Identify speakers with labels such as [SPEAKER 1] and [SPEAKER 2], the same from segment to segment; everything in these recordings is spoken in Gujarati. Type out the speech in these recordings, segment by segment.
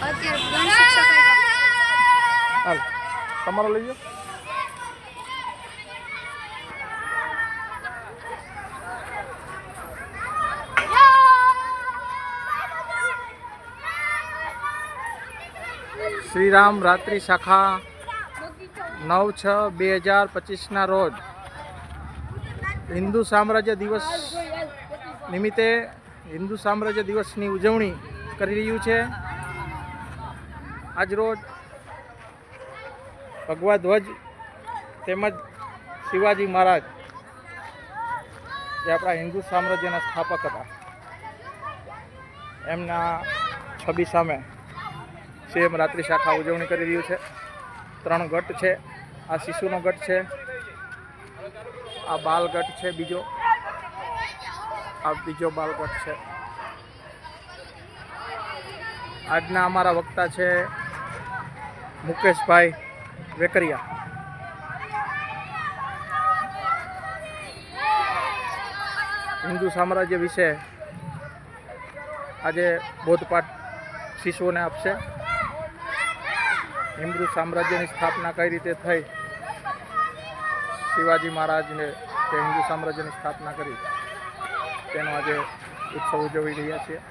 [SPEAKER 1] અત્યારે ગણ શિક્ષક
[SPEAKER 2] હાલ તમારો લઈ જાઓ. શ્રીરામ રાત્રિ શાખા 9/6/2025 રોજ હિન્દુ સામ્રાજ્ય દિવસ નિમિત્તે હિન્દુ સામ્રાજ્ય દિવસની ઉજવણી કરી રહ્યું છે. આજ રોજ ભગવા ધ્વજ તેમજ શિવાજી મહારાજ જે આપણા હિન્દુ સામ્રાજ્યના સ્થાપક હતા એમના છબી સામે સેમ રાત્રિ શાખા ઉજવણી કરી રહ્યું છે. 3 ગટ છે. આ શિશુનો ગટ છે, આ બાલ ગટ છે, આ બીજો બાલ ગટ છે. આજના અમારા વક્તા છે મુકેશભાઈ વેકરિયા. હિન્દુ સામ્રાજ્ય વિશે આજે બોધપાઠ શિશુઓને આપશે. હિન્દુ સામ્રાજ્યની સ્થાપના કઈ રીતે થઈ, શિવાજી મહારાજને જે હિન્દુ સામ્રાજ્યની સ્થાપના કરી તેનો આજે ઉત્સવ ઉજવી રહ્યા છીએ.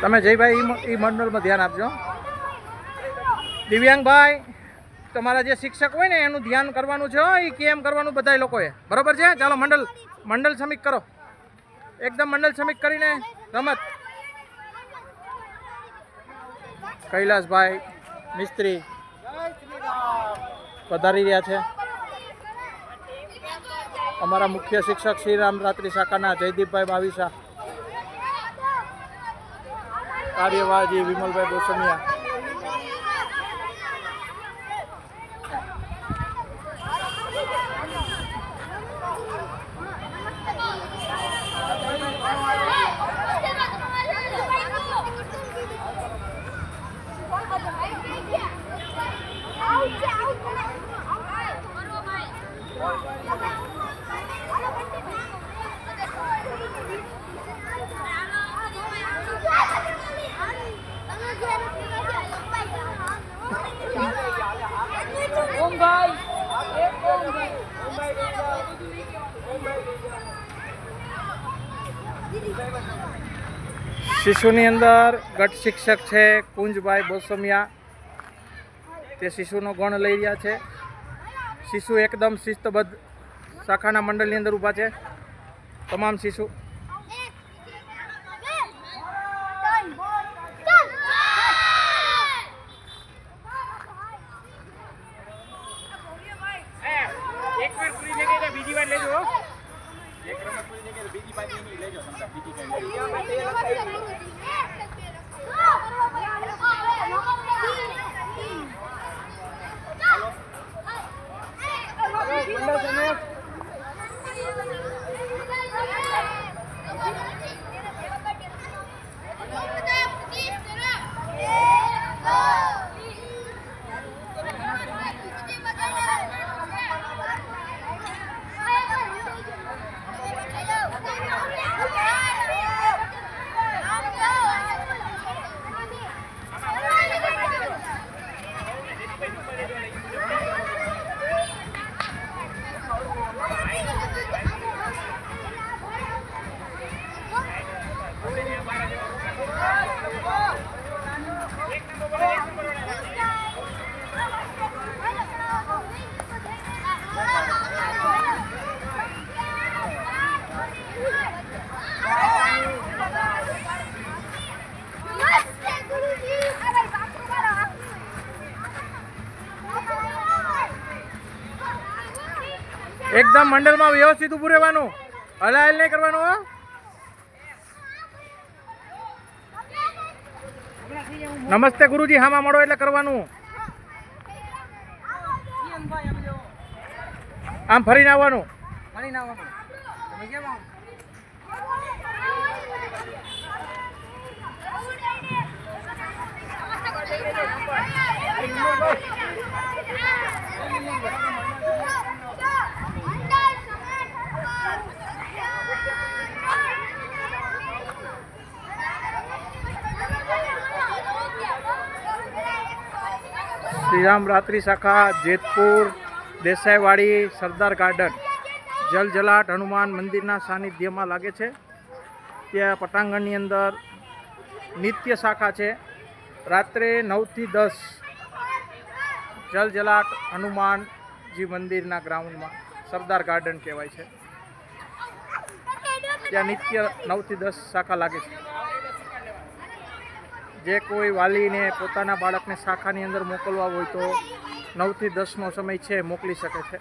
[SPEAKER 2] તમે જયભાઈ એ મંડળમાં ધ્યાન આપજો. દિવ્યાંગભાઈ, તમારા જે શિક્ષક હોય ને એનું ધ્યાન કરવાનું છે. એ કેમ કરવાનું બધા લોકોએ, બરોબર છે? ચાલો મંડળ સમિત કરો. એકદમ મંડળ સમિત કરીને રમત. કૈલાસભાઈ મિસ્ત્રી પધારી રહ્યા છે. અમારા મુખ્ય શિક્ષક શ્રીરામ રાત્રિ શાખાના જયદીપભાઈ બાવીસા, કાર્યવાહજી વિમલભાઈ ગોસમિયા, શિશુની અંદર ગટ શિક્ષક છે કુંજભાઈ બોસમિયા. તે શિશુનો ગણ લઈ રહ્યા છે. શિશુ એકદમ શિસ્તબદ્ધ શાખાના મંડળની અંદર ઊભા છે. તમામ શિશુ એકદમ મંડળમાં વ્યવસ્થિત ઊભું રહેવાનું, હલાહલ નહીં કરવાનું. નમસ્તે ગુરુજી હામાં મળો એટલે કરવાનું. આમ ફરીને આવવાનું. શ્રીરામ રાત્રિ શાખા જેતપુર દેસાઈવાડી સરદાર ગાર્ડન જલજલાટ હનુમાન મંદિરના સાનિધ્યમાં લાગે છે. ત્યાં પટાંગણની અંદર નિત્ય શાખા છે. રાત્રે 9 થી 10 જલજલાટ હનુમાનજી મંદિરના ગ્રાઉન્ડમાં સરદાર ગાર્ડન કહેવાય છે. ત્યાં નિત્ય 9 થી 10 શાખા લાગે છે. જે કોઈ વાલીને પોતાના બાળકને શાખાની અંદર મોકલવા હોય તો 9 થી 10નો સમય છે, મોકલી શકે છે.